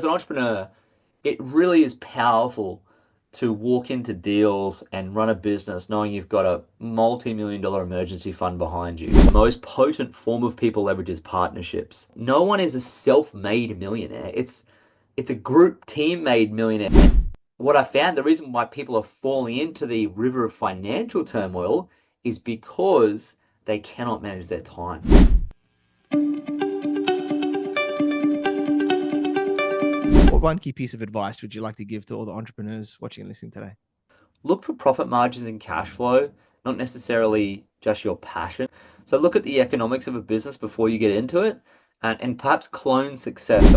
an entrepreneur, it really is powerful to walk into deals and run a business knowing you've got a multi-million dollar emergency fund behind you. The most potent form of people leverage is partnerships. No one is a self-made millionaire. It's a group team-made millionaire. What I found, the reason why people are falling into the river of financial turmoil is because they cannot manage their time. What one key piece of advice would you like to give to all the entrepreneurs watching and listening today? Look for profit margins and cash flow, not necessarily just your passion. So look at the economics of a business before you get into it and perhaps clone success.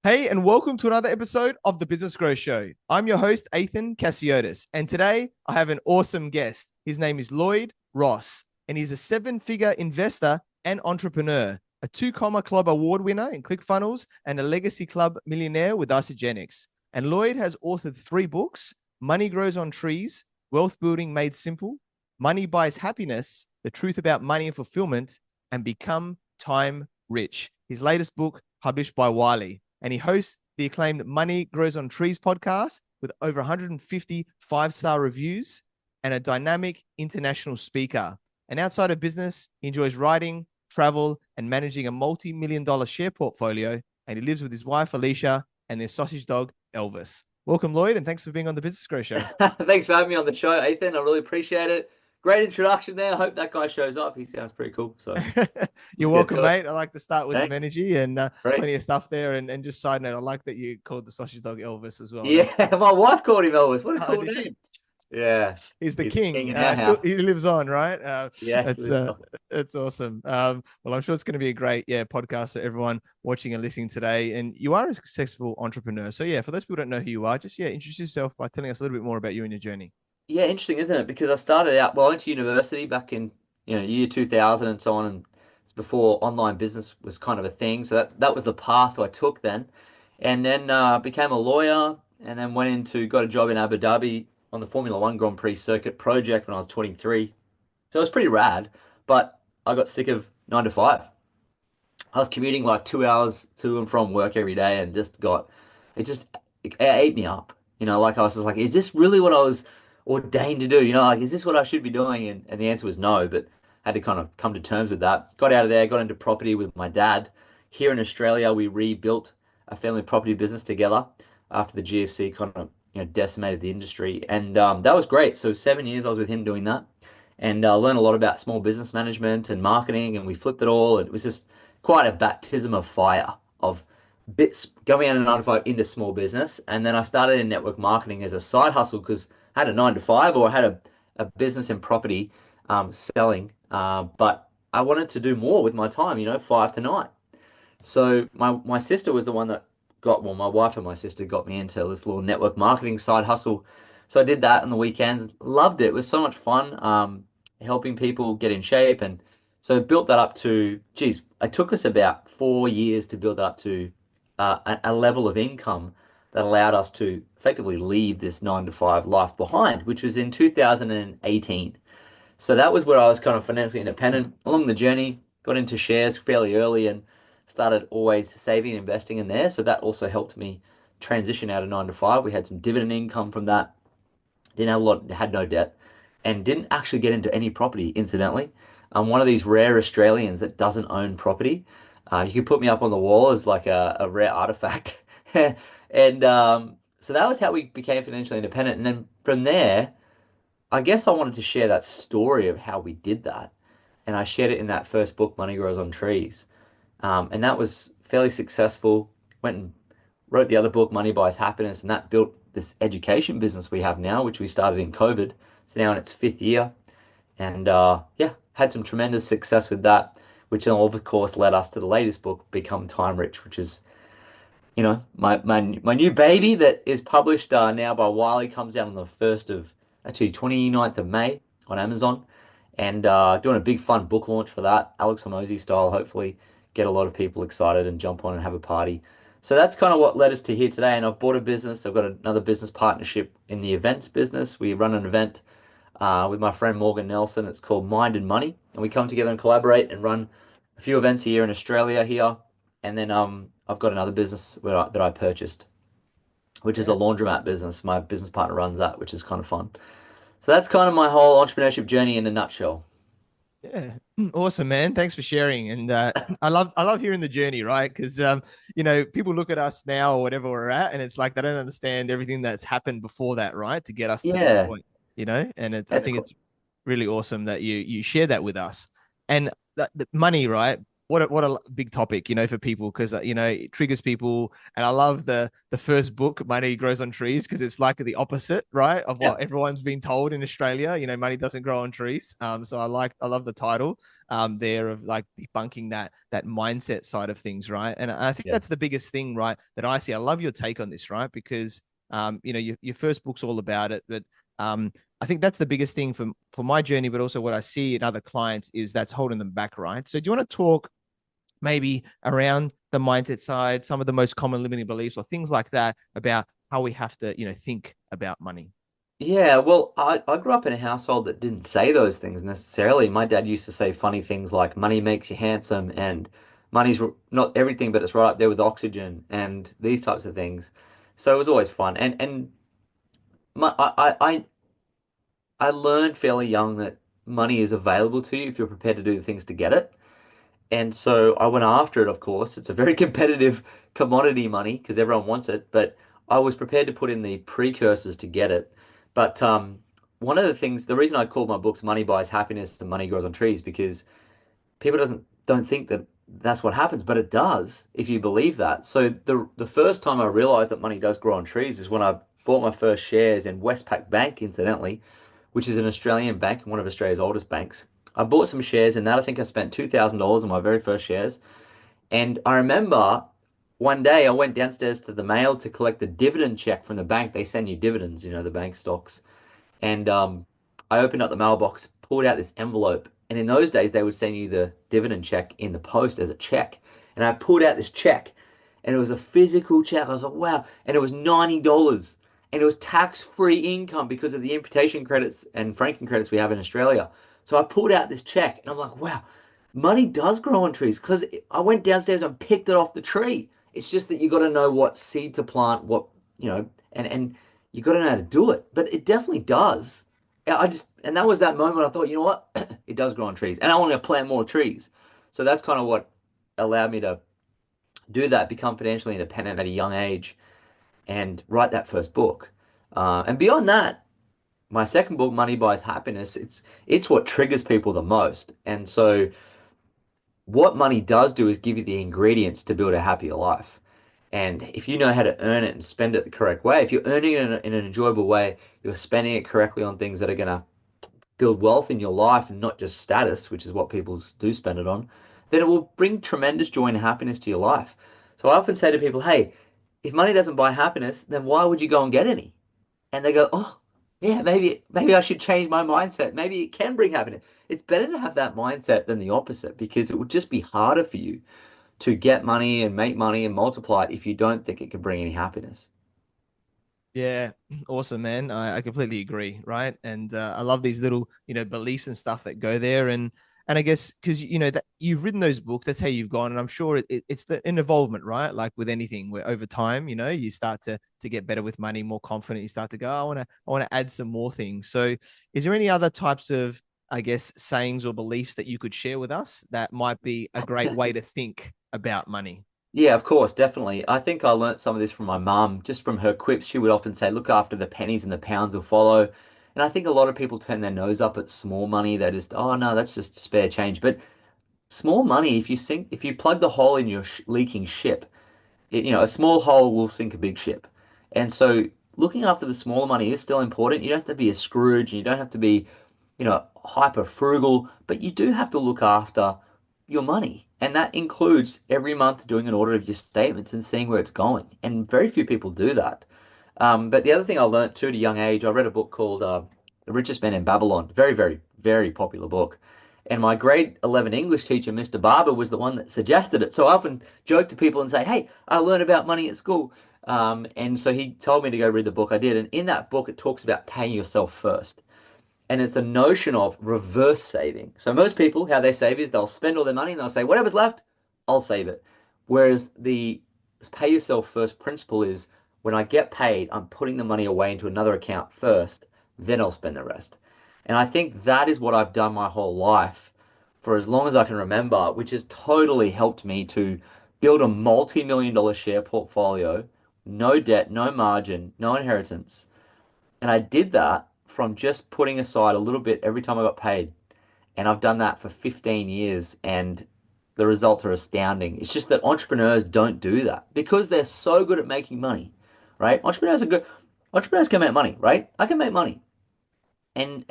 Hey, and welcome to another episode of the Business Growth Show. I'm your host, Ethan Cassiotis, and today I have an awesome guest. His name is Lloyd Ross, and he's a seven-figure investor and entrepreneur, a two-comma club award winner in ClickFunnels, and a legacy club millionaire with Isagenix. And Lloyd has authored 3 books: Money Grows on Trees, Wealth Building Made Simple, Money Buys Happiness, The Truth About Money and Fulfillment, and Become Time Rich. His latest book, published by Wiley. And he hosts the acclaimed Money Grows on Trees podcast with over 150 5-star reviews and a dynamic international speaker. And outside of business, he enjoys writing, travel, and managing a multi-million-dollar share portfolio. And he lives with his wife, Alicia, and their sausage dog, Elvis. Welcome, Lloyd, and thanks for being on the Business Grow Show. Thanks for having me on the show, Ethan. I really appreciate it. Great introduction there. I hope that guy shows up. He sounds pretty cool. So you're welcome, mate. I like to start with Thanks. some energy and Great. plenty of stuff there. And just side note, I like that you called the sausage dog Elvis as well. Yeah, my wife called him Elvis. What a cool did you? name. Yeah, he's the He's king. in our house. He lives on, right? Yeah, it's awesome. Well, I'm sure it's going to be a great podcast for everyone watching and listening today. And you are a successful entrepreneur. So for those people who don't know who you are, just introduce yourself by telling us a little bit more about you and your journey. Yeah, interesting, isn't it? Because I started out, well, I went to university back in, year 2000 and so on, and before online business was kind of a thing. So that was the path I took then. And then became a lawyer and then got a job in Abu Dhabi on the Formula One Grand Prix circuit project when I was 23. So it was pretty rad, but I got sick of 9 to 5. I was commuting like 2 hours to and from work every day and it ate me up. Like I was just like, is this really what I was ordained to do? Like, is this what I should be doing? And the answer was no, but had to kind of come to terms with that. Got out of there, got into property with my dad. Here in Australia, we rebuilt a family property business together after the GFC kind of decimated the industry, and that was great. So 7 years I was with him doing that, and learned a lot about small business management and marketing, and we flipped it all. It was just quite a baptism of fire of bits going out of 9 to 5 into small business. And then I started in network marketing as a side hustle because I had a 9 to 5 or I had a business in property selling, but I wanted to do more with my time, 5 to 9. So my sister was the one that my wife and my sister got me into this little network marketing side hustle. So I did that on the weekends, loved it. It was so much fun, helping people get in shape. And so I built that up to, it took us about 4 years to build that up to a level of income that allowed us to effectively leave this 9 to 5 life behind, which was in 2018. So that was where I was kind of financially independent. Along the journey, got into shares fairly early and started always saving and investing in there. So that also helped me transition out of 9 to 5. We had some dividend income from that. Didn't have a lot, had no debt, and didn't actually get into any property, incidentally. I'm one of these rare Australians that doesn't own property. You could put me up on the wall as like a rare artifact. And so that was how we became financially independent. And then from there, I guess I wanted to share that story of how we did that. And I shared it in that first book, Money Grows on Trees. And that was fairly successful. Went and wrote the other book, Money Buys Happiness, and that built this education business we have now, which we started in COVID. It's now in its 5th year. And had some tremendous success with that, which then, of course, led us to the latest book, Become Time Rich, which is, my new baby that is published now by Wiley, comes out on the 29th of May on Amazon. And doing a big fun book launch for that, Alex Hormozi style, hopefully get a lot of people excited and jump on and have a party. So that's kind of what led us to here today. And I've bought a business. I've got another business partnership in the events business. We run an event with my friend Morgan Nelson. It's called Mind and Money. And we come together and collaborate and run a few events here in Australia here. And then I've got another business that I purchased, which is a Yeah. laundromat business. My business partner runs that, which is kind of fun. So that's kind of my whole entrepreneurship journey in a nutshell. Yeah, awesome, man. Thanks for sharing. And I love hearing the journey, right? Because people look at us now or whatever we're at, and it's like they don't understand everything that's happened before that, right? To get us to this Yeah, point, and I it's think cool. it's really awesome that you share that with us. And the money, right? What a big topic, for people because it triggers people. And I love the first book, Money Grows on Trees, because it's like the opposite, right, of Yeah, what everyone's been told in Australia. Money doesn't grow on trees. So I love the title there of like debunking that mindset side of things, right? And I think yeah. that's the biggest thing, right, that I see. I love your take on this, right? Because your first book's all about it, but I think that's the biggest thing for my journey, but also what I see in other clients is that's holding them back, right? So do you want to talk maybe around the mindset side, some of the most common limiting beliefs or things like that about how we have to, think about money? Yeah, well, I grew up in a household that didn't say those things necessarily. My dad used to say funny things like money makes you handsome and money's not everything, but it's right up there with oxygen and these types of things. So it was always fun. And I learned fairly young that money is available to you if you're prepared to do the things to get it. And so I went after it, of course. It's a very competitive commodity, money, because everyone wants it, but I was prepared to put in the precursors to get it. But one of the things, the reason I called my books Money Buys Happiness and Money Grows on Trees, because people doesn't don't think that that's what happens, but it does if you believe that. So the first time I realized that money does grow on trees is when I bought my first shares in Westpac Bank, incidentally, which is an Australian bank, one of Australia's oldest banks. I bought some shares in that. I think I spent $2,000 on my very first shares. And I remember one day I went downstairs to the mail to collect the dividend check from the bank. They send you dividends, the bank stocks. And I opened up the mailbox, pulled out this envelope. And in those days, they would send you the dividend check in the post as a check. And I pulled out this check, and it was a physical check. I was like, wow. And it was $90. And it was tax-free income because of the imputation credits and franking credits we have in Australia. So I pulled out this check, and I'm like, wow, money does grow on trees because I went downstairs and picked it off the tree. It's just that you got to know what seed to plant, and you got to know how to do it. But it definitely does. And that was that moment I thought, you know what? It does grow on trees, and I want to plant more trees. So that's kind of what allowed me to do that, become financially independent at a young age, and write that first book. And beyond that, my second book, Money Buys Happiness, it's what triggers people the most. And so what money does do is give you the ingredients to build a happier life. And if you know how to earn it and spend it the correct way, if you're earning it in an enjoyable way, you're spending it correctly on things that are going to build wealth in your life and not just status, which is what people do spend it on, then it will bring tremendous joy and happiness to your life. So I often say to people, hey, if money doesn't buy happiness, then why would you go and get any? And they go, oh, yeah, maybe I should change my mindset. Maybe it can bring happiness. It's better to have that mindset than the opposite because it would just be harder for you to get money and make money and multiply it if you don't think it can bring any happiness. Yeah, awesome, man. I completely agree, right? And I love these little, beliefs and stuff that go there. And I guess because that you've written those books, that's how you've gone. And I'm sure it's an evolvement, right? Like with anything, where over time, you start to get better with money, more confident. You start to go, I want to add some more things. So, is there any other types of, I guess, sayings or beliefs that you could share with us that might be a great way to think about money? Yeah, of course, definitely. I think I learnt some of this from my mum, just from her quips. She would often say, look after the pennies and the pounds will follow. And I think a lot of people turn their nose up at small money. They're just, oh no, that's just spare change. But small money, if you plug the hole in your sh leaking ship, a small hole will sink a big ship. And so looking after the smaller money is still important. You don't have to be a Scrooge, and you don't have to be hyper frugal, but you do have to look after your money. And that includes every month doing an audit of your statements and seeing where it's going. And very few people do that. But the other thing I learned too at a young age, I read a book called The Richest Man in Babylon. Very, very, very popular book. And my grade 11 English teacher, Mr. Barber, was the one that suggested it. So I often joke to people and say, hey, I learned about money at school. And so he told me to go read the book. I did. And in that book, it talks about paying yourself first. And it's a notion of reverse saving. So most people, how they save is they'll spend all their money and they'll say, whatever's left, I'll save it. Whereas the pay yourself first principle is when I get paid, I'm putting the money away into another account first, then I'll spend the rest. And I think that is what I've done my whole life for as long as I can remember, which has totally helped me to build a multi-million dollar share portfolio, no debt, no margin, no inheritance. And I did that from just putting aside a little bit every time I got paid. And I've done that for 15 years, and the results are astounding. It's just that entrepreneurs don't do that because they're so good at making money, right? Entrepreneurs can make money, right? I can make money. And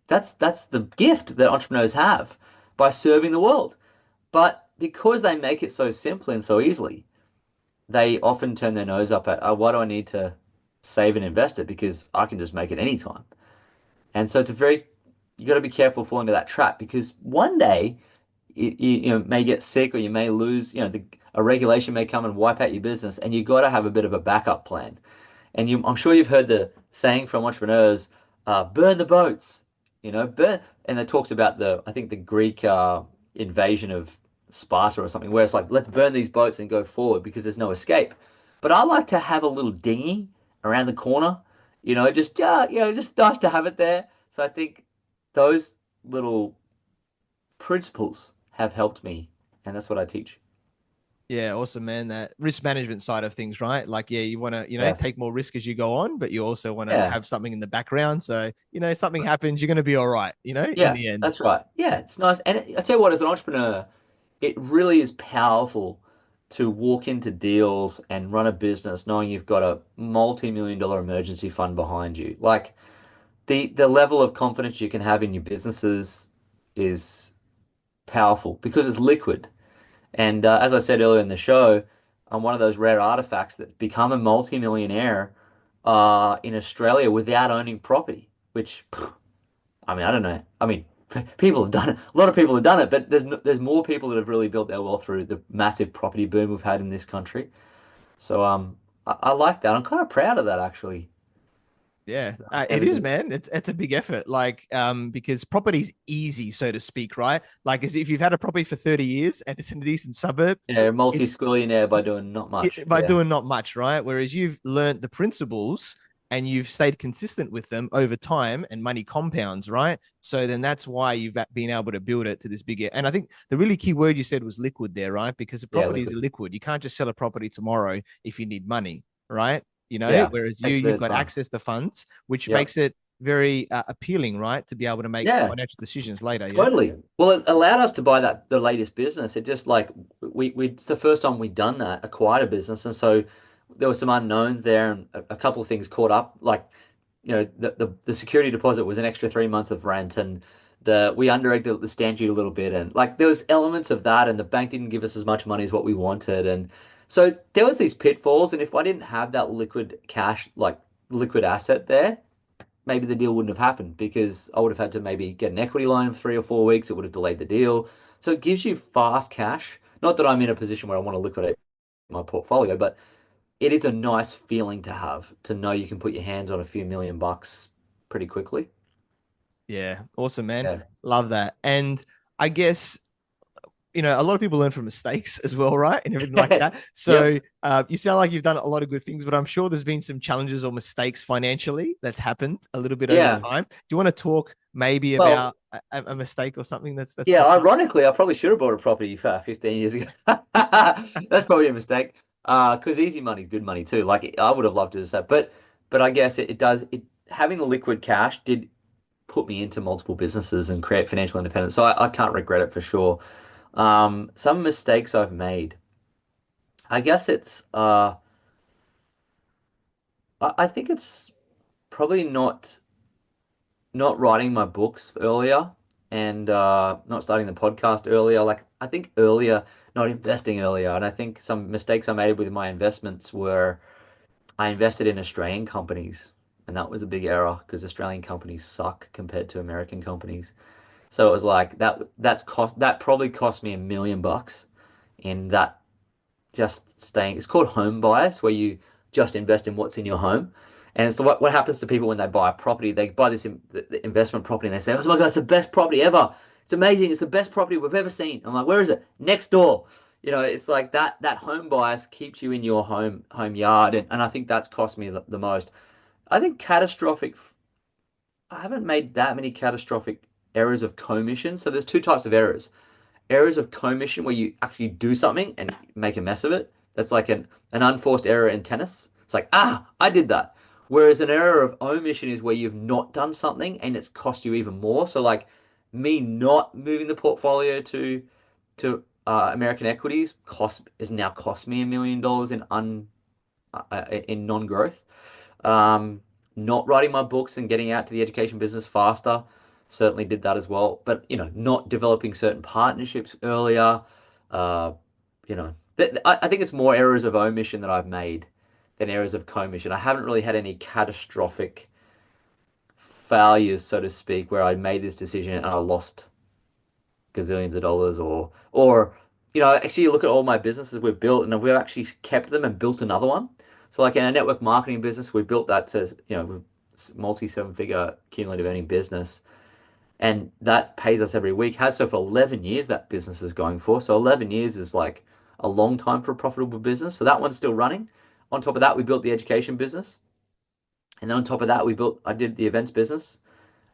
that's the gift that entrepreneurs have by serving the world. But because they make it so simply and so easily, they often turn their nose up at, oh, why do I need to save and invest it? Because I can just make it anytime. And so you got to be careful falling into that trap because one day you may get sick or you may lose, a regulation may come and wipe out your business, and you got to have a bit of a backup plan. And I'm sure you've heard the saying from entrepreneurs, burn the boats, burn. And it talks about I think the Greek invasion of Sparta or something, where it's like, let's burn these boats and go forward because there's no escape. But I like to have a little dinghy around the corner, just nice to have it there. So I think those little principles have helped me, and that's what I teach. Yeah, awesome, man. That risk management side of things, right? Like, yeah, you want to, Yes. take more risk as you go on, but you also want to Yeah. have something in the background. So, something happens, you're going to be all right, in Yeah, the end. that's right. Yeah, it's nice. And I tell you what, as an entrepreneur, it really is powerful to walk into deals and run a business knowing you've got a multi-million dollar emergency fund behind you. Like the level of confidence you can have in your businesses is powerful because it's liquid. And as I said earlier in the show, I'm one of those rare artifacts that become a multi-millionaire in Australia without owning property, which I mean, I don't know. I mean, people have done it. A lot of people have done it, but there's more people that have really built their wealth through the massive property boom we've had in this country. So I like that. I'm kind of proud of that actually. Yeah, it Never is, did. man. It's a big effort, like, because property's easy, so to speak, right? Like, as if you've had a property for 30 years and it's in a decent suburb, Yeah, it's multi-squillionaire by doing not much. by Yeah, doing not much, right? Whereas you've learned the principles and you've stayed consistent with them over time, and money compounds, right? So then that's why you've been able to build it to this big. And I think the really key word you said was liquid there, right? Because the yeah, property is liquid. liquid. You can't just sell a property tomorrow if you need money, right? Yeah, Whereas takes a bit you've of got time. access to funds, which Yep. makes it very appealing, right? To be able to make Yeah, financial decisions later. Yeah. totally. Well, it allowed us to buy the latest business. It just like it's the first time we'd done that, acquired a business, and so there were some unknowns there, and a couple of things caught up. Like the security deposit was an extra 3 months of rent, and the we underrated the stamp duty a little bit, and like there was elements of that, and the bank didn't give us as much money as what we wanted, and so there was these pitfalls. And if I didn't have that liquid cash, like liquid asset there, maybe the deal wouldn't have happened because I would have had to maybe get an equity line of 3 or 4 weeks. It would have delayed the deal. So it gives you fast cash. Not that I'm in a position where I want to liquidate my portfolio, but it is a nice feeling to have to know you can put your hands on a few million bucks pretty quickly. Yeah. Awesome, man. Yeah. Love that. And I guess a lot of people learn from mistakes as well, right? And everything like that. Yep. So you sound like you've done a lot of good things, but I'm sure there's been some challenges or mistakes financially that's happened a little bit over Yeah. time. Do you want to talk maybe Well, about a mistake or something that's yeah, popped up? ironically, I probably should have bought a property 15 years ago. That's probably a mistake. Because easy money is good money too. Like I would have loved to do that, but I guess it does it having the liquid cash did put me into multiple businesses and create financial independence. So I can't regret it for sure. Some mistakes I've made. I guess I think it's probably not writing my books earlier and not starting the podcast earlier. Like I think earlier, not investing earlier. And I think some mistakes I made with my investments were I invested in Australian companies, and that was a big error because Australian companies suck compared to American companies. So it was like that probably cost me $1 million in that just staying. It's called home bias, where you just invest in what's in your home. And so what happens to people when they buy a property? They buy this the investment property and they say, "Oh my God, it's the best property ever. It's amazing. It's the best property we've ever seen." I'm like, "Where is it?" "Next door." it's like that home bias keeps you in your home yard, and I think that's cost me the most. I think catastrophic. I haven't made that many catastrophic errors of commission. So there's two types of errors. Errors of commission where you actually do something and make a mess of it. That's like an unforced error in tennis. It's like, I did that. Whereas an error of omission is where you've not done something and it's cost you even more. So like me not moving the portfolio to American equities now cost me $1 million in non-growth. Um, Not writing my books and getting out to the education business faster certainly did that as well. But not developing certain partnerships earlier. Uh, I think it's more errors of omission that I've made than errors of commission. I haven't really had any catastrophic failures, so to speak, where I made this decision and I lost gazillions of dollars or actually you look at all my businesses we've built and we've actually kept them and built another one. So like in our network marketing business, we built that to, multi seven figure cumulative earning business. And that pays us every week. Has so for 11 years that business is going for. So 11 years is like a long time for a profitable business. So that one's still running. On top of that, we built the education business. And then on top of that, I did the events business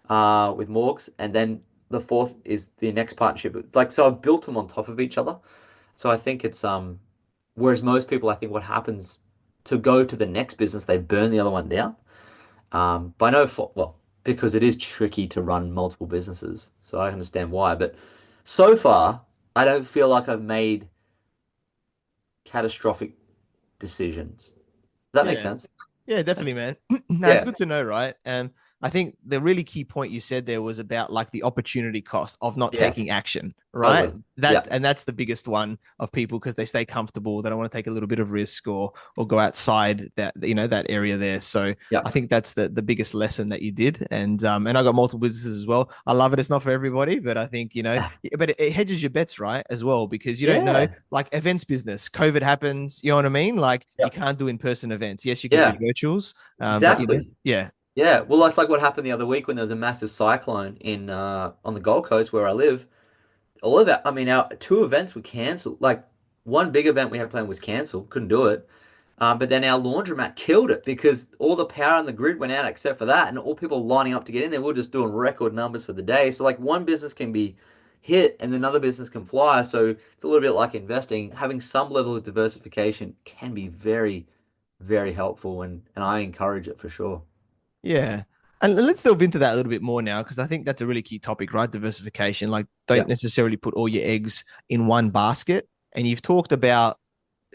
with Morgs. And then the fourth is the next partnership. It's like, so I've built them on top of each other. So I think whereas most people, I think what happens to go to the next business, they burn the other one down. But I know because it is tricky to run multiple businesses. So I understand why. But so far, I don't feel like I've made catastrophic decisions. Does that make Yeah. sense? Yeah, definitely, man. No, it's Yeah. good to know, right? And I think the really key point you said there was about like the opportunity cost of not taking Yes. action, right? Totally. That Yeah. and that's the biggest one of people because they stay comfortable. They don't want to take a little bit of risk or go outside that area there. So Yeah. I think that's the biggest lesson that you did. And I got multiple businesses as well. I love it. It's not for everybody, but I think but it hedges your bets, right, as well, because you don't know, Yeah. like events business, COVID happens, you know what I mean? Like Yeah. you can't do in-person events. Yes, you can do Yeah. virtuals, but Exactly. yeah, Yeah. Well, that's like what happened the other week when there was a massive cyclone in on the Gold Coast where I live. All of that, I mean, our two events were cancelled. Like one big event we had planned was cancelled, couldn't do it. But then our laundromat killed it because all the power on the grid went out except for that, and all people lining up to get in there. We were just doing record numbers for the day. So like one business can be hit and another business can fly. So it's a little bit like investing. Having some level of diversification can be very, very helpful, and I encourage it for sure. yeah. And let's delve into that a little bit more now, because I think that's a really key topic, right? Diversification. Like, Yeah, don't necessarily put all your eggs in one basket. And you've talked about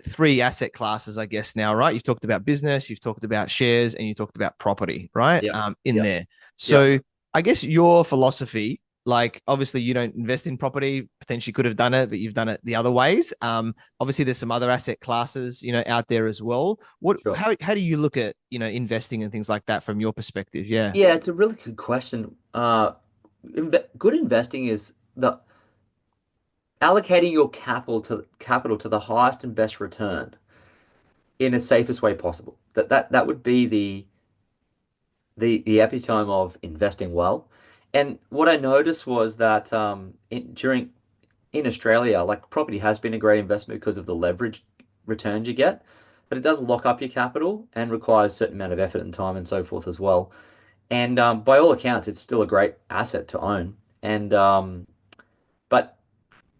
three asset classes, I guess, now, right? You've talked about business, you've talked about shares, and you talked about property, right? yeah, In yeah, there. yeah. So I guess your philosophy, like obviously you don't invest in property, potentially could have done it, but you've done it the other ways. Obviously there's some other asset classes, out there as well. What Sure. how do you look at, investing and things like that from your perspective? Yeah. Yeah, it's a really good question. Good investing is the allocating your capital to the highest and best return in the safest way possible. That would be the epitome of investing well. And what I noticed was that in Australia, like property has been a great investment because of the leverage returns you get, but it does lock up your capital and requires a certain amount of effort and time and so forth as well. And by all accounts, it's still a great asset to own. And but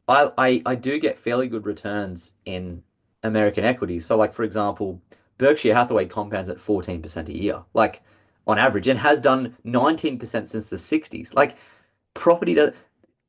I do get fairly good returns in American equities. So, like for example, Berkshire Hathaway compounds at 14% a year, like on average, and has done 19% since the 60s. Like property does,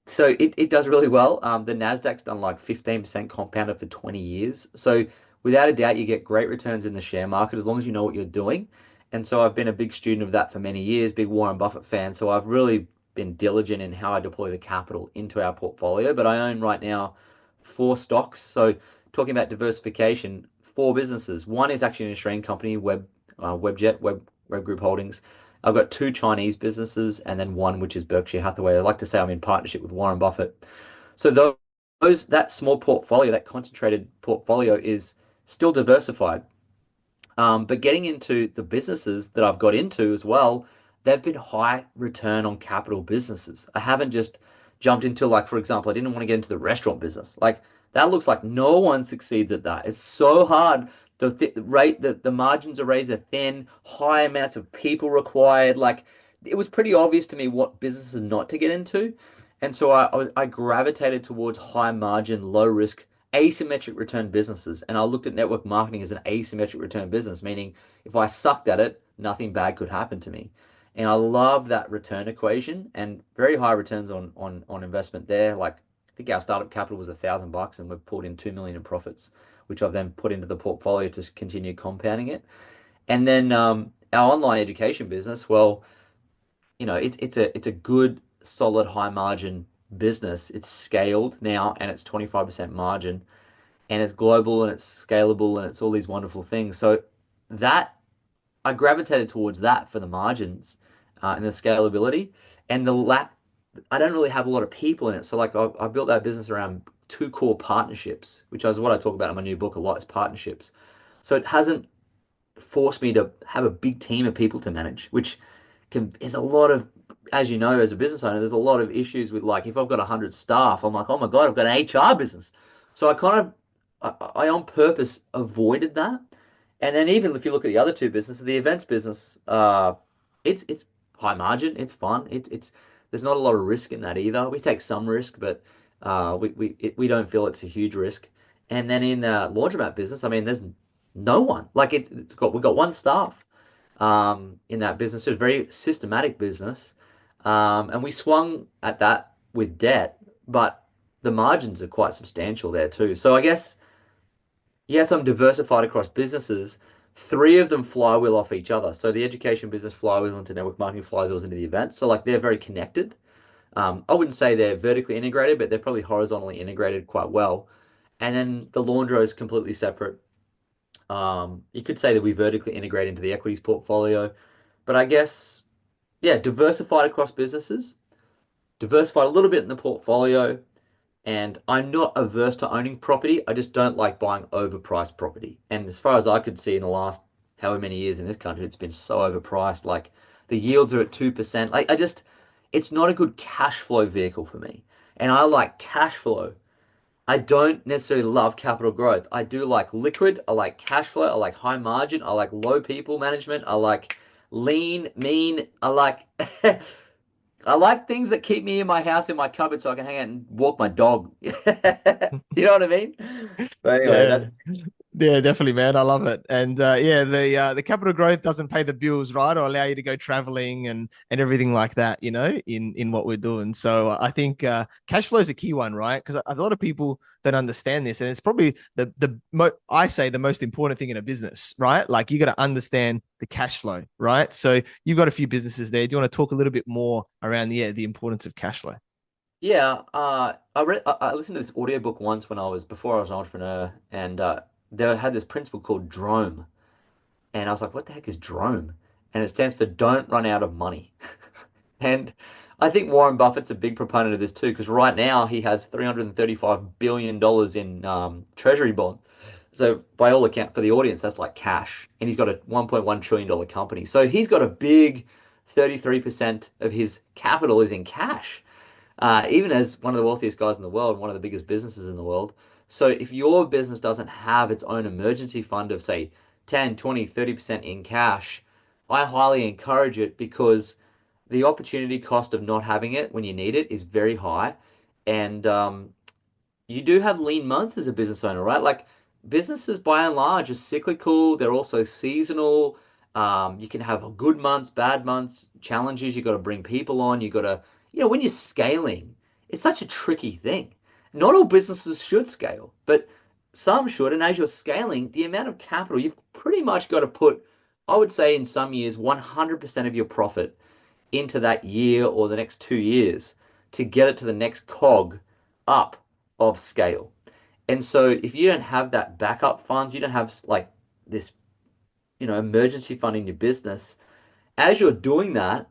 so it does really well. The Nasdaq's done like 15% compounded for 20 years. So without a doubt, you get great returns in the share market as long as you know what you're doing. And so I've been a big student of that for many years, big Warren Buffett fan. So I've really been diligent in how I deploy the capital into our portfolio. But I own right now four stocks. So talking about diversification, four businesses. One is actually an Australian company, Web Group Holdings. I've got two Chinese businesses and then one which is Berkshire Hathaway. I like to say I'm in partnership with Warren Buffett. So that small portfolio, that concentrated portfolio is still diversified. But getting into the businesses that I've got into as well, they've been high return on capital businesses. I haven't just jumped into like, for example, I didn't want to get into the restaurant business. Like That looks like no one succeeds at that. It's so hard. The margins are razor thin, high amounts of people required. Like it was pretty obvious to me what businesses not to get into. And so I gravitated towards high margin, low risk, asymmetric return businesses. And I looked at network marketing as an asymmetric return business, meaning if I sucked at it, nothing bad could happen to me. And I love that return equation and very high returns on investment there. Like I think our startup capital was $1,000 and we've pulled in 2 million in profits, which I've then put into the portfolio to continue compounding it. And then our online education business, well, it's a good, solid, high margin business. It's scaled now and it's 25% margin and it's global and it's scalable and it's all these wonderful things. So that I gravitated towards that for the margins and the scalability and the lack. I don't really have a lot of people in it. So like I built that business around two core partnerships, which is what I talk about in my new book a lot is partnerships. So it hasn't forced me to have a big team of people to manage, which is a lot of, as you know, as a business owner, there's a lot of issues with like if I've got 100 staff, I'm like, oh my God, I've got an HR business. So I kind of, I on purpose avoided that. And then even if you look at the other two businesses, the events business, it's high margin, it's fun, it's there's not a lot of risk in that either. We take some risk, but we don't feel it's a huge risk. And then in the laundromat business, I mean, there's no one. Like we've got one staff in that business. It's a very systematic business, and we swung at that with debt, but the margins are quite substantial there too. So I guess yes, I'm diversified across businesses. Three of them flywheel off each other. So the education business flywheels into network marketing, flywheels into the events. So like they're very connected. I wouldn't say they're vertically integrated, but they're probably horizontally integrated quite well. And then the laundro is completely separate. You could say that we vertically integrate into the equities portfolio, but I guess, yeah, diversified across businesses, diversified a little bit in the portfolio, and I'm not averse to owning property. I just don't like buying overpriced property. And as far as I could see in the last however many years in this country, it's been so overpriced. Like the yields are at 2%. Like it's not a good cash flow vehicle for me. And I like cash flow. I don't necessarily love capital growth. I do like liquid. I like cash flow. I like high margin. I like low people management. I like lean, mean. I like I like things that keep me in my house in my cupboard so I can hang out and walk my dog. You know what I mean? But anyway, Yeah. that's Yeah, definitely, man. I love it. And yeah, the capital growth doesn't pay the bills, right? Or allow you to go traveling and everything like that, in what we're doing. So I think cash flow is a key one, right? Because a lot of people don't understand this, and it's probably I say the most important thing in a business, right? Like you got to understand the cash flow, right? So you've got a few businesses there. Do you want to talk a little bit more around the importance of cash flow? yeah. I listened to this audiobook once when I was before I was an entrepreneur, and they had this principle called DROME, and I was like, what the heck is DROME? And it stands for Don't Run Out of Money. And I think Warren Buffett's a big proponent of this too, because right now he has $335 billion in treasury bond. So by all account for the audience, that's like cash. And he's got a $1.1 trillion company. So he's got a big 33% of his capital is in cash, even as one of the wealthiest guys in the world, one of the biggest businesses in the world. So if your business doesn't have its own emergency fund of say 10, 20, 30% in cash, I highly encourage it because the opportunity cost of not having it when you need it is very high. And you do have lean months as a business owner, right? Like businesses by and large are cyclical, they're also seasonal. You can have good months, bad months, challenges. You got to bring people on. You got to, when you're scaling, it's such a tricky thing. Not all businesses should scale, but some should. And as you're scaling, the amount of capital you've pretty much got to put, I would say in some years, 100% of your profit into that year or the next 2 years to get it to the next cog up of scale. And so if you don't have that backup fund, you don't have like this, emergency fund in your business, as you're doing that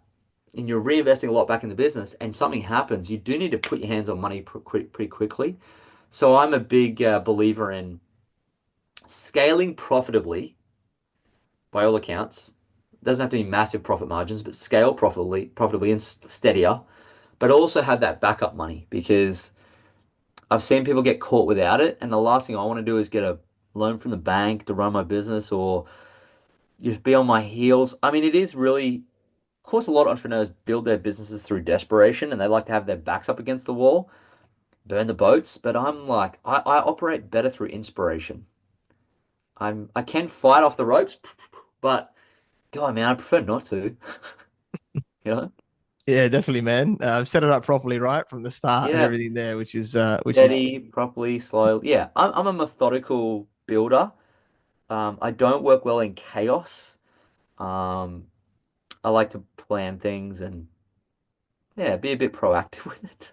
and you're reinvesting a lot back in the business and something happens, you do need to put your hands on money pretty quickly. So I'm a big believer in scaling profitably by all accounts. It doesn't have to be massive profit margins, but scale profitably and steadier, but also have that backup money because I've seen people get caught without it, and the last thing I want to do is get a loan from the bank to run my business or just be on my heels. I mean, it is really, of course, a lot of entrepreneurs build their businesses through desperation and they like to have their backs up against the wall, burn the boats. But I'm like, I operate better through inspiration. I can fight off the ropes, but God, man, I prefer not to. You know? Yeah, definitely, man. Set it up properly, right, from the start and Yeah, everything there, which is steady, properly, slow. Yeah, I'm a methodical builder. I don't work well in chaos. Um, I like to plan things and yeah, be a bit proactive with it.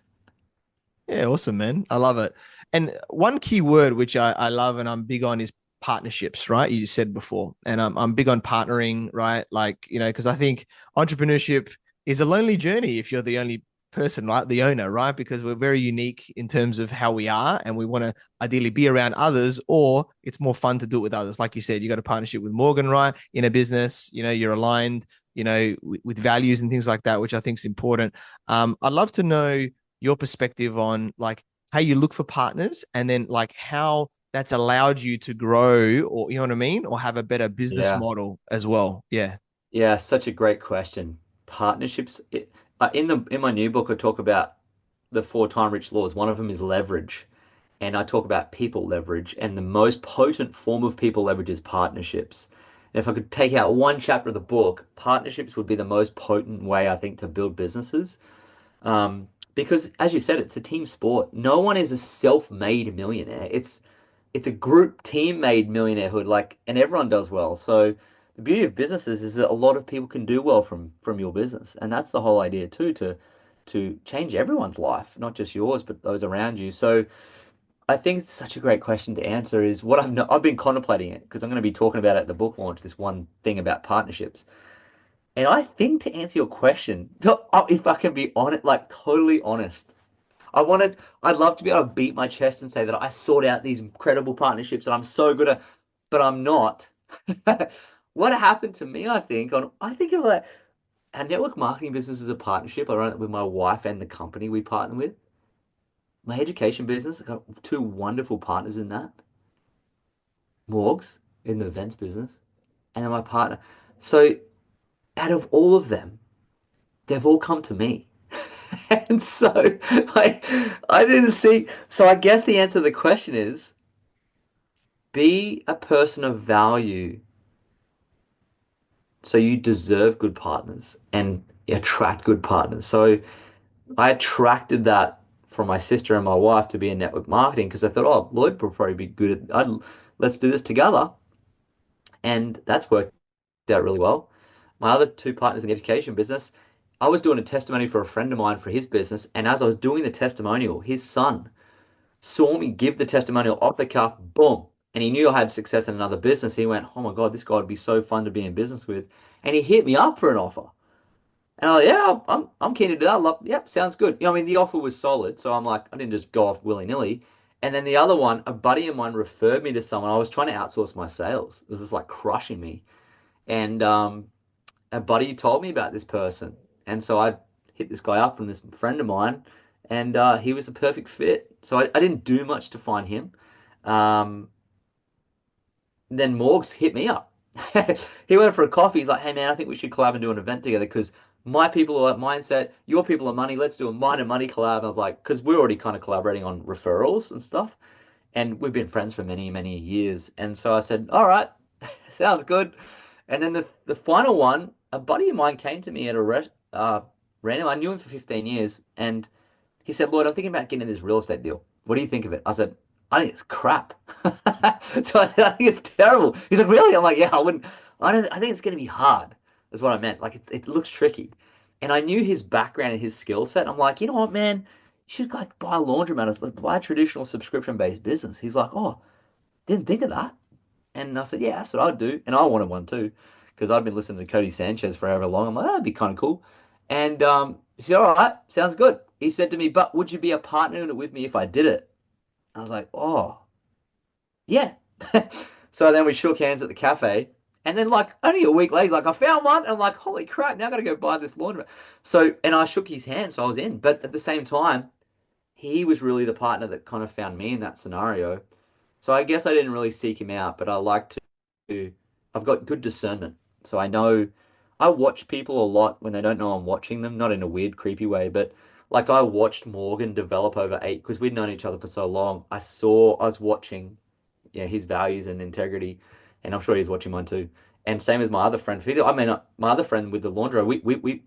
yeah, awesome, man. I love it. And one key word which I love and I'm big on is partnerships, right? You said before, and I'm big on partnering, right? Like, because I think entrepreneurship is a lonely journey if you're the only person, right? The owner, right? Because we're very unique in terms of how we are, and we want to ideally be around others, or it's more fun to do it with others. Like you said, you got a partnership with Morgan, right? In a business, you're aligned, with values and things like that, which I think is important. I'd love to know your perspective on like how you look for partners and then like how that's allowed you to grow or you know what I mean or have a better business Yeah. model as well. Yeah. Yeah, such a great question. Partnerships. In my new book, I talk about the four time rich laws. One of them is leverage, and I talk about people leverage, and the most potent form of people leverage is partnerships. And if I could take out one chapter of the book, partnerships would be the most potent way I think to build businesses. Because as you said, it's a team sport. No one is a self-made millionaire. It's a group team-made millionairehood, like, and everyone does well. So the beauty of businesses is that a lot of people can do well from your business, and that's the whole idea too, to change everyone's life, not just yours, but those around you. So I think it's such a great question to answer. Is what I've been contemplating it because I'm going to be talking about it at the book launch. This one thing about partnerships. And I think to answer your question, if I can be honest, like totally honest, I'd love to be able to beat my chest and say that I sort out these incredible partnerships and I'm so good at, but I'm not. What happened to me, I think of like our network marketing business is a partnership. I run it with my wife and the company we partner with. My education business, I got two wonderful partners in that. Morgs in the events business, and then my partner. So out of all of them, they've all come to me. And so, like, I didn't see. So, I guess the answer to the question is be a person of value so you deserve good partners and attract good partners. So, I attracted that from my sister and my wife to be in network marketing because I thought, oh, Lloyd will probably be good at, let's do this together. And that's worked out really well. My other two partners in the education business, I was doing a testimony for a friend of mine for his business, and as I was doing the testimonial, his son saw me give the testimonial off the cuff, boom, and he knew I had success in another business. He went, "Oh my God, this guy would be so fun to be in business with," and he hit me up for an offer. And I was like, "Yeah, I'm keen to do that." I love, yep, sounds good. I mean, the offer was solid, so I'm like, I didn't just go off willy-nilly. And then the other one, a buddy of mine referred me to someone. I was trying to outsource my sales. It was just like crushing me. And a buddy told me about this person, and so I hit this guy up from this friend of mine, and he was a perfect fit. So I didn't do much to find him. Um, then Morgs hit me up. He went for a coffee. He's like, "Hey man, I think we should collab and do an event together because my people are at mindset, your people are money. Let's do a mind and money collab." And I was like, because we're already kind of collaborating on referrals and stuff, and we've been friends for many, many years. And so I said, "All right, sounds good." And then the final one, a buddy of mine came to me at a random. I knew him for 15 years, and he said, "Lloyd, I'm thinking about getting this real estate deal. What do you think of it?" I said, "I think it's crap." So I think it's terrible. He's like, "Really?" I'm like, "Yeah, I wouldn't. I don't. I think it's going to be hard." That's what I meant. Like it looks tricky, and I knew his background and his skill set. I'm like, you know what, man? You should like buy a laundromat or like, buy a traditional subscription-based business. He's like, "Oh, didn't think of that." And I said, yeah, that's what I'd do. And I wanted one too, because I'd been listening to Cody Sanchez for however long. I'm like, that'd be kind of cool. And he said, all right, sounds good. He said to me, but would you be a partner in it with me if I did it? I was like, oh, yeah. So then we shook hands at the cafe. And then, like, only a week later, he's like, I found one. And I'm like, holy crap, now I got to go buy this laundry. So, and I shook his hand, so I was in. But at the same time, he was really the partner that kind of found me in that scenario. So I guess I didn't really seek him out, but I like to, I've got good discernment. So I know I watch people a lot when they don't know I'm watching them, not in a weird, creepy way, but like I watched Morgan develop over eight, because we'd known each other for so long. I was watching, his values and integrity, and I'm sure he's watching mine too. And same as my other friend. My other friend with the laundry,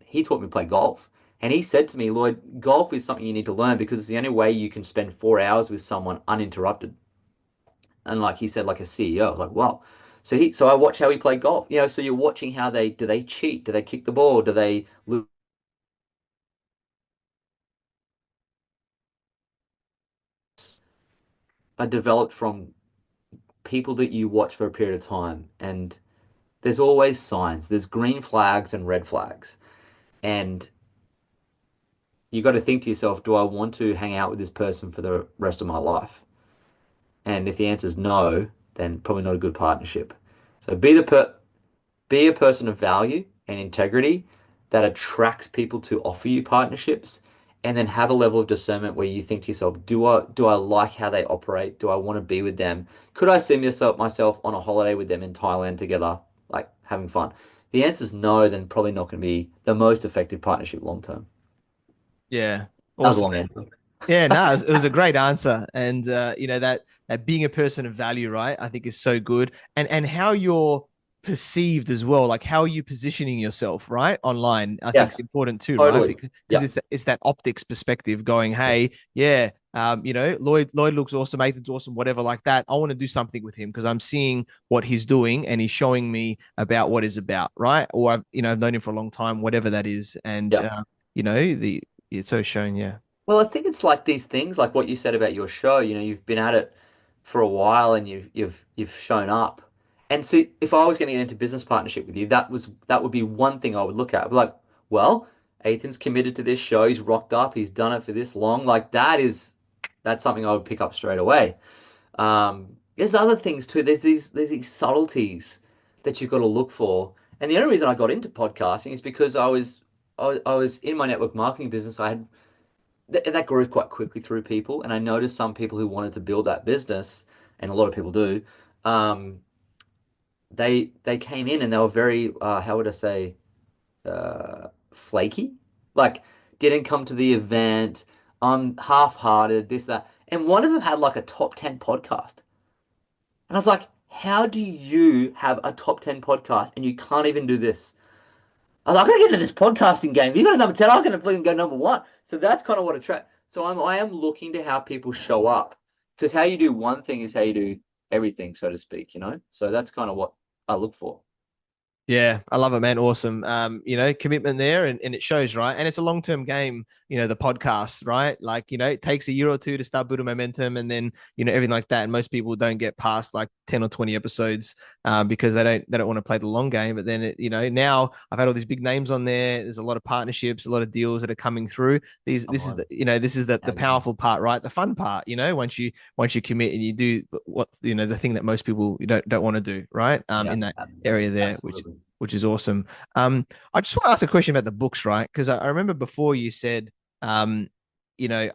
he taught me to play golf. And he said to me, Lloyd, golf is something you need to learn because it's the only way you can spend 4 hours with someone uninterrupted. And like he said, like a CEO, I was like, wow. So I watch how he played golf. So you're watching how do they cheat? Do they kick the ball? Do they lose? Are developed from people that you watch for a period of time. And there's always signs. There's green flags and red flags. And you got to think to yourself, do I want to hang out with this person for the rest of my life? And if the answer is no, then probably not a good partnership. So be a person of value and integrity that attracts people to offer you partnerships, and then have a level of discernment where you think to yourself, do I like how they operate? Do I want to be with them? Could I see myself on a holiday with them in Thailand together, like having fun? The answer is no, then probably not going to be the most effective partnership long term. Yeah. That was a Awesome, long man. answer. Yeah, no, it was a great answer, and that being a person of value, right? I think is so good, and how you're perceived as well, like how are you positioning yourself, right, online? I think it's Yes, important too, right? totally. Because Yeah. it's that optics perspective, going, hey, yeah, Lloyd looks awesome, Ethan's awesome, whatever, like that. I want to do something with him because I'm seeing what he's doing, and he's showing me about what he's about, right? Or I've known him for a long time, whatever that is, and Yeah. the it's so shown, yeah. Well, I think it's like these things, like what you said about your show. You've been at it for a while and you've shown up. And so if I was going to get into business partnership with you, that would be one thing I would look at. I'd be like, well, Ethan's committed to this show. He's rocked up. He's done it for this long. Like that's something I would pick up straight away. There's other things too. There's these subtleties that you've got to look for. And the only reason I got into podcasting is because I was in my network marketing business. That grew quite quickly through people, and I noticed some people who wanted to build that business, and a lot of people do. Um, they came in and they were very how would I say, flaky, like didn't come to the event, half-hearted, this that, and one of them had like a top 10 podcast, and I was like, how do you have a top 10 podcast and you can't even do this? I was like, I gotta get into this podcasting game. If you got a number 10, I'm gonna go number one. So that's kind of what attract. So I am looking to how people show up, because how you do one thing is how you do everything, so to speak. So that's kind of what I look for. Yeah, I love it, man. Awesome. Commitment there, and it shows, right? And it's a long-term game, the podcast, right? Like, it takes a year or two to start building momentum, and then, everything like that. And most people don't get past like 10 or 20 episodes because they don't want to play the long game. But then now I've had all these big names on there. There's a lot of partnerships, a lot of deals that are coming through. These Come this is on. the How good. powerful part, right? The fun part, once you commit and you do what the thing that most people you don't want to do, right? Yeah, In that area there, absolutely. which is awesome. I just want to ask a question about the books, right? Because I remember before you said, I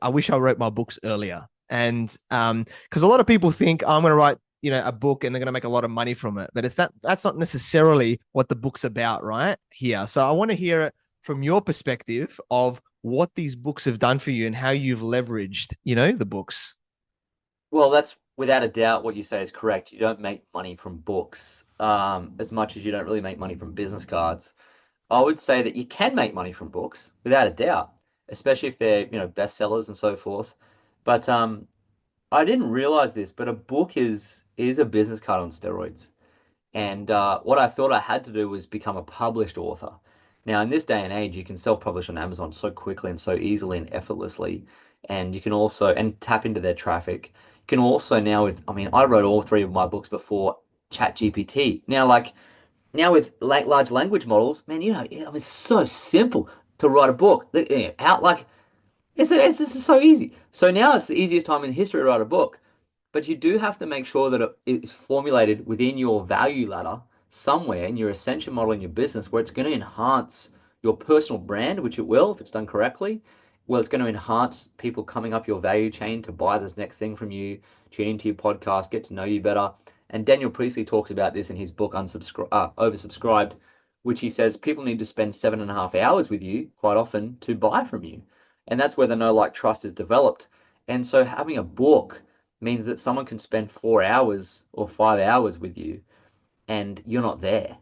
wish I wrote my books earlier. And because a lot of people think, oh, I'm going to write, a book and they're going to make a lot of money from it. But that's not necessarily what the book's about, right? Here. So I want to hear it from your perspective of what these books have done for you and how you've leveraged, the books. Well, that's without a doubt what you say is correct. You don't make money from books, as much as you don't really make money from business cards. I would say that you can make money from books without a doubt, especially if they're, bestsellers and so forth. But I didn't realize this, but a book is a business card on steroids. And what I thought I had to do was become a published author. Now, in this day and age, you can self-publish on Amazon so quickly and so easily and effortlessly, and you can also and tap into their traffic. You can also now with, I mean, I wrote all three of my books before ChatGPT. Now with large language models, man, it's so simple to write a book. Out like it's just so easy. So now it's the easiest time in history to write a book. But you do have to make sure that it is formulated within your value ladder somewhere in your ascension model in your business where it's going to enhance your personal brand, which it will if it's done correctly, Well, it's going to enhance people coming up your value chain to buy this next thing from you, tune into your podcast, get to know you better. And Daniel Priestley talks about this in his book Oversubscribed, which he says people need to spend 7.5 hours with you quite often to buy from you. And that's where the know, like, trust is developed. And so having a book means that someone can spend 4 hours or 5 hours with you and you're not there.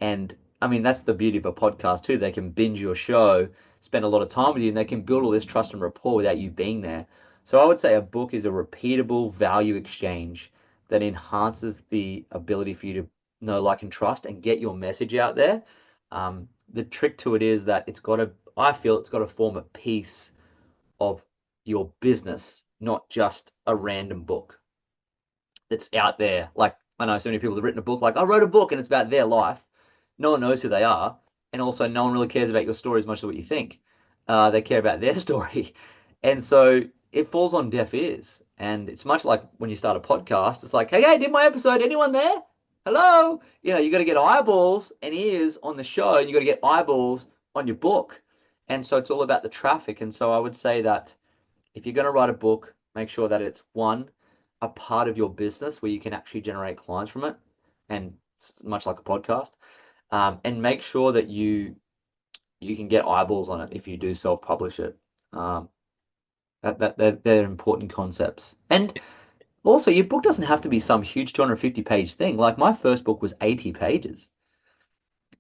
And I mean, that's the beauty of a podcast too. They can binge your show, spend a lot of time with you, and they can build all this trust and rapport without you being there. So I would say a book is a repeatable value exchange that enhances the ability for you to know, like, and trust and get your message out there. The trick to it is that I feel it's got to form a piece of your business, not just a random book that's out there. Like, I know so many people have written a book, like, I wrote a book and it's about their life. No one knows who they are. And also, no one really cares about your story as much as what you think. They care about their story. And so it falls on deaf ears. And it's much like when you start a podcast, it's like, hey, I did my episode. Anyone there? Hello? You got to get eyeballs and ears on the show, and you got to get eyeballs on your book. And so it's all about the traffic. And so I would say that if you're going to write a book, make sure that it's one, a part of your business where you can actually generate clients from it, and much like a podcast, and make sure that you can get eyeballs on it if you do self-publish it. They're important concepts. And also, your book doesn't have to be some huge 250-page thing. Like, my first book was 80 pages.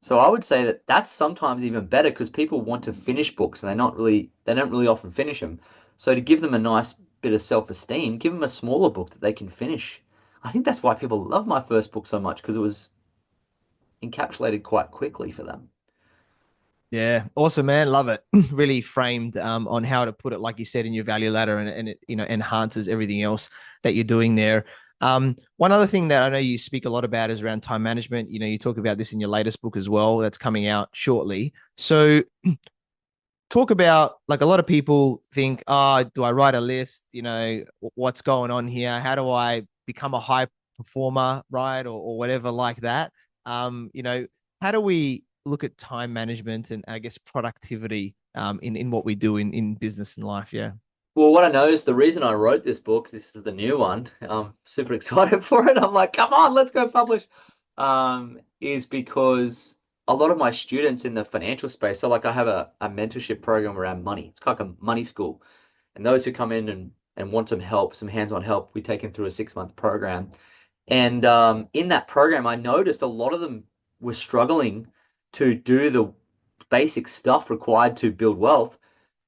So I would say that that's sometimes even better because people want to finish books and they don't really often finish them. So to give them a nice bit of self-esteem, give them a smaller book that they can finish. I think that's why people love my first book so much, because it was encapsulated quite quickly for them. Yeah, awesome, man. Love it. Really framed on how to put it, like you said, in your value ladder, and it enhances everything else that you're doing there. One other thing that I know you speak a lot about is around time management. You talk about this in your latest book as well, that's coming out shortly. So talk about, like, a lot of people think, do I write a list? What's going on here? How do I become a high performer, right? Or whatever like that. How do we look at time management and, I guess, productivity in what we do in business and life? Yeah. Well, what I noticed, the reason I wrote this book, this is the new one, I'm super excited for it. I'm like, come on, let's go publish. Is because a lot of my students in the financial space, so like I have a mentorship program around money. It's kind of like a money school. And those who come in and want some help, some hands-on help, we take them through a 6-month program. And in that program, I noticed a lot of them were struggling to do the basic stuff required to build wealth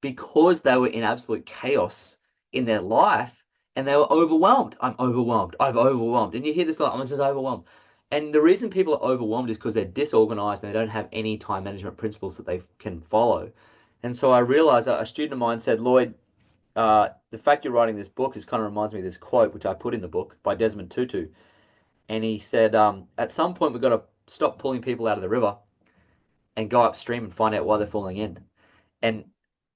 because they were in absolute chaos in their life and they were overwhelmed. I'm overwhelmed. I'm overwhelmed. And you hear this like, I'm just overwhelmed. And the reason people are overwhelmed is because they're disorganized and they don't have any time management principles that they can follow. And so I realized that a student of mine said, Lloyd, the fact you're writing this book is kind of reminds me of this quote, which I put in the book by Desmond Tutu. And he said, at some point, we've got to stop pulling people out of the river and go upstream and find out why they're falling in. And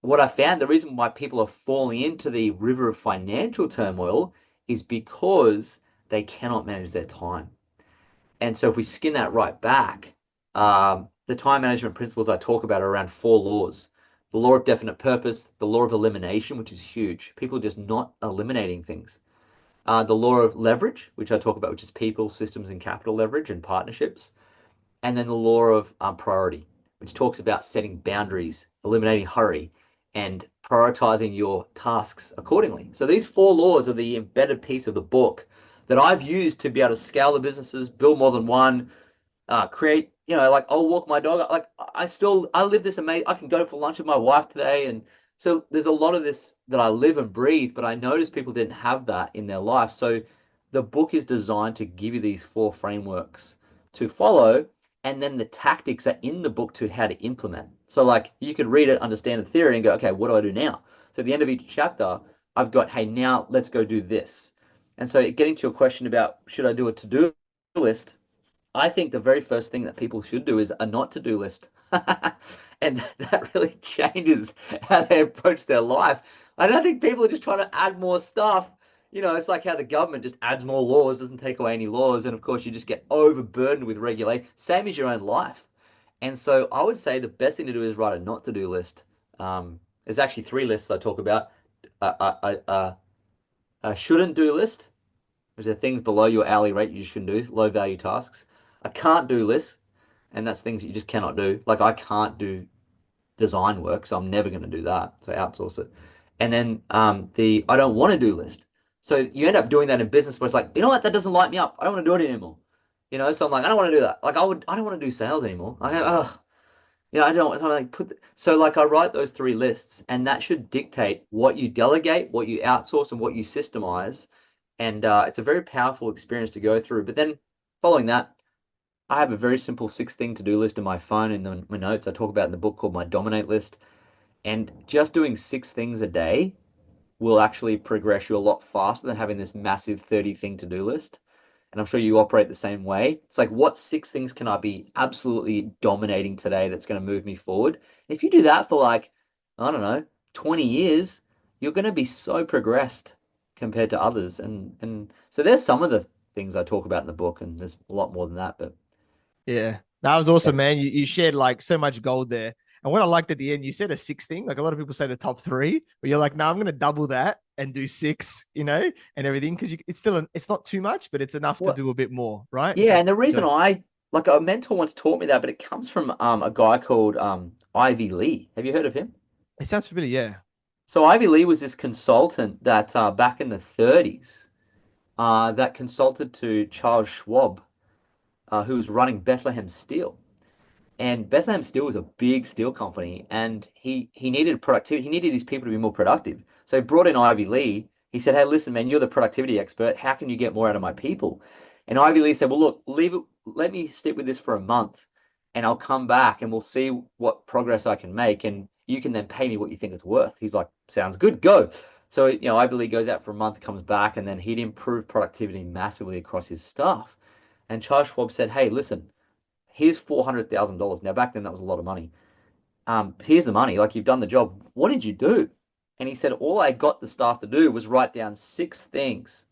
what I found, the reason why people are falling into the river of financial turmoil is because they cannot manage their time. And so if we skin that right back, the time management principles I talk about are around 4 laws. The law of definite purpose, the law of elimination, which is huge. People are just not eliminating things. The law of leverage, which I talk about, which is people, systems, and capital leverage and partnerships. And then the law of priority, which talks about setting boundaries, eliminating hurry, and prioritizing your tasks accordingly. So these 4 laws are the embedded piece of the book that I've used to be able to scale the businesses, build more than one, create, like, I'll walk my dog. Like, I live this amazing, I can go for lunch with my wife today. And so there's a lot of this that I live and breathe, but I noticed people didn't have that in their life. So the book is designed to give you these 4 frameworks to follow. And then the tactics are in the book to how to implement. So like, you could read it, understand the theory and go, okay, what do I do now? So at the end of each chapter, I've got, hey, now let's go do this. And so getting to your question about should I do a to-do list, I think the very first thing that people should do is a not to do list. And that really changes how they approach their life. I don't think people are just trying to add more stuff. It's like how the government just adds more laws, doesn't take away any laws. And of course, you just get overburdened with regulation, same as your own life. And so I would say the best thing to do is write a not to do list. There's actually three lists I talk about. A shouldn't do list, which are things below your hourly rate you shouldn't do, low value tasks. A can't do list, and that's things that you just cannot do. Like I can't do design work, so I'm never going to do that. So outsource it. And then the I don't want to do list. So you end up doing that in business where it's like, you know what, that doesn't light me up. I don't want to do it anymore. So I'm like, I don't want to do that. Like I don't want to do sales anymore. I don't. So I like so like I write those three lists, and that should dictate what you delegate, what you outsource, and what you systemize. And it's a very powerful experience to go through. But then following that, I have a very simple six thing to do list in my phone and my notes I talk about in the book called my Dominate list. And just doing six things a day will actually progress you a lot faster than having this massive 30 thing to do list. And I'm sure you operate the same way. It's like, what six things can I be absolutely dominating today that's going to move me forward? If you do that for like, I don't know, 20 years, you're going to be so progressed compared to others. And so there's some of the things I talk about in the book, and there's a lot more than that. But Yeah, that was awesome, man. You shared like so much gold there. And what I liked at the end, you said a six thing. Like a lot of people say the top three, but you're like, no, I'm going to double that and do six, and everything because it's still it's not too much, but it's enough to what? do a bit more, right? Yeah, and the reason I like a mentor once taught me that, but it comes from a guy called Ivy Lee. Have you heard of him? It sounds familiar. Yeah. So Ivy Lee was this consultant that back in the 30s that consulted to Charles Schwab, who was running Bethlehem Steel. And Bethlehem Steel was a big steel company, and he needed productivity. He needed his people to be more productive. So he brought in Ivy Lee. He said, "Hey, listen, man, you're the productivity expert. How can you get more out of my people?" And Ivy Lee said, "Well, look, leave it. Let me stick with this for a month, and I'll come back, and we'll see what progress I can make, and you can then pay me what you think it's worth." He's like, "Sounds good. Go." So Ivy Lee goes out for a month, comes back, and then he'd improved productivity massively across his staff. And Charles Schwab said, "Hey, listen, here's $400,000. Now, back then, that was a lot of money. Here's the money. Like, you've done the job. What did you do?" And he said, all I got the staff to do was write down six things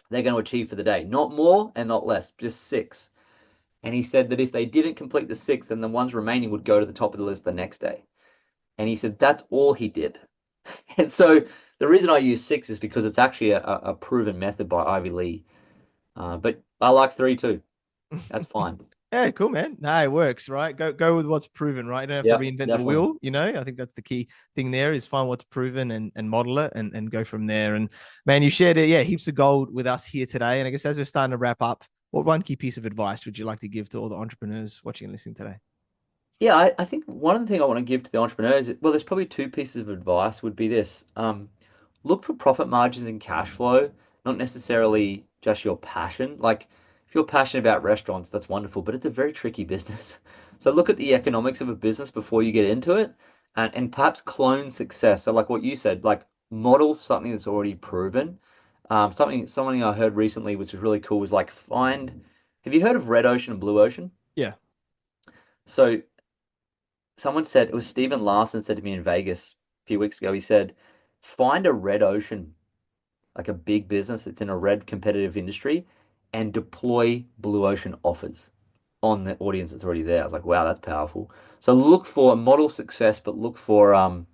they're going to achieve for the day. Not more and not less, just six. And he said that if they didn't complete the six, then the ones remaining would go to the top of the list the next day. And he said that's all he did. And so the reason I use six is because it's actually a proven method by Ivy Lee. But I like three too. That's fine. Yeah, cool, man. No, it works, right? Go with what's proven, right? You don't have to Yeah, reinvent the definitely. wheel, I think that's the key thing there is find what's proven and model it and go from there. And man, you shared it, yeah, heaps of gold with us here today. And I guess as we're starting to wrap up, what one key piece of advice would you like to give to all the entrepreneurs watching and listening today? Yeah, I think one of the things I want to give to the entrepreneurs, well, there's probably two pieces of advice would be this. Look for profit margins and cash flow, not necessarily just your passion. Like if you're passionate about restaurants, that's wonderful, but it's a very tricky business. So look at the economics of a business before you get into it and perhaps clone success. So like what you said, like model something that's already proven. Something I heard recently, which was really cool, was like have you heard of red ocean and blue ocean? Yeah. So someone said it was Stephen Larson said to me in Vegas a few weeks ago. He said, find a red ocean, like a big business that's in a red competitive industry, and deploy blue ocean offers on the audience that's already there. I was like, wow, that's powerful. So look for model success, but look for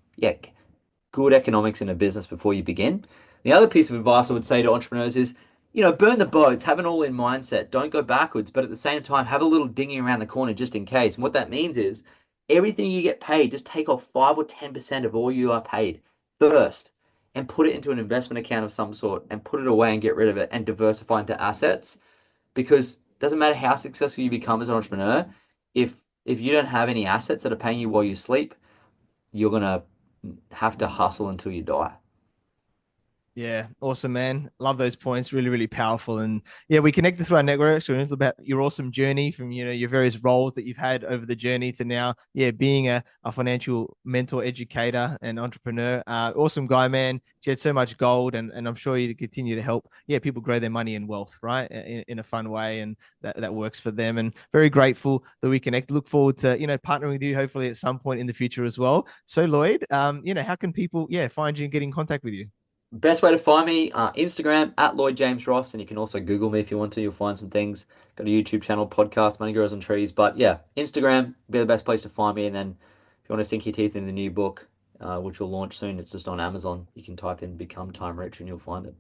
good economics in a business before you begin. The other piece of advice I would say to entrepreneurs is, burn the boats, have an all-in mindset. Don't go backwards, but at the same time, have a little dinghy around the corner just in case. And what that means is everything you get paid, just take off 5 or 10% of all you are paid first and put it into an investment account of some sort and put it away and get rid of it and diversify into assets because it doesn't matter how successful you become as an entrepreneur, if you don't have any assets that are paying you while you sleep, you're gonna have to hustle until you die. Yeah, awesome, man. Love those points. Really, really powerful. And yeah, we connected through our network. So it's about your awesome journey from, your various roles that you've had over the journey to now, yeah, being a financial mentor, educator, and entrepreneur. Awesome guy, man. You had so much gold, and I'm sure you continue to help, yeah, people grow their money and wealth, right, in a fun way, and that works for them. And very grateful that we connect. Look forward to partnering with you, hopefully at some point in the future as well. So Lloyd, how can people, yeah, find you and get in contact with you? Best way to find me, Instagram at Lloyd James Ross, and you can also Google me if you want to. You'll find some things. Got a YouTube channel, podcast, Money Grows on Trees. But yeah, Instagram be the best place to find me. And then if you want to sink your teeth in the new book, which will launch soon. It's just on Amazon. You can type in "Become Time Rich" and you'll find it.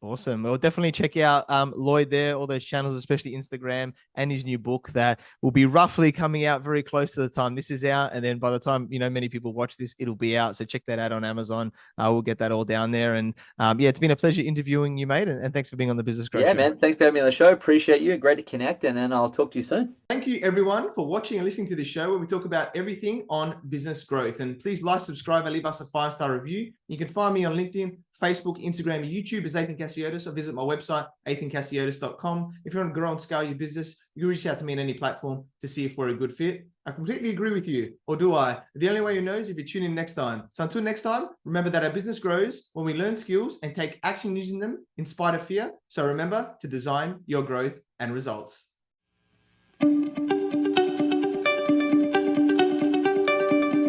Awesome. Well, definitely check out Lloyd there, all those channels, especially Instagram, and his new book that will be roughly coming out very close to the time this is out. And then by the time, many people watch this, it'll be out. So check that out on Amazon. We'll get that all down there. And yeah, it's been a pleasure interviewing you, mate. And thanks for being on the Business Growth Yeah, Show. man. Thanks for having me on the show. Appreciate you. Great to connect. And then I'll talk to you soon. Thank you, everyone, for watching and listening to this show where we talk about everything on business growth. And please like, subscribe, and leave us a 5-star review. You can find me on LinkedIn, Facebook, Instagram, and YouTube as Ethan Cassiotis, or visit my website, ethancassiotis.com. If you want to grow and scale your business, you can reach out to me on any platform to see if we're a good fit. I completely agree with you, or do I? The only way you know is if you tune in next time. So until next time, remember that our business grows when we learn skills and take action using them in spite of fear. So remember to design your growth and results.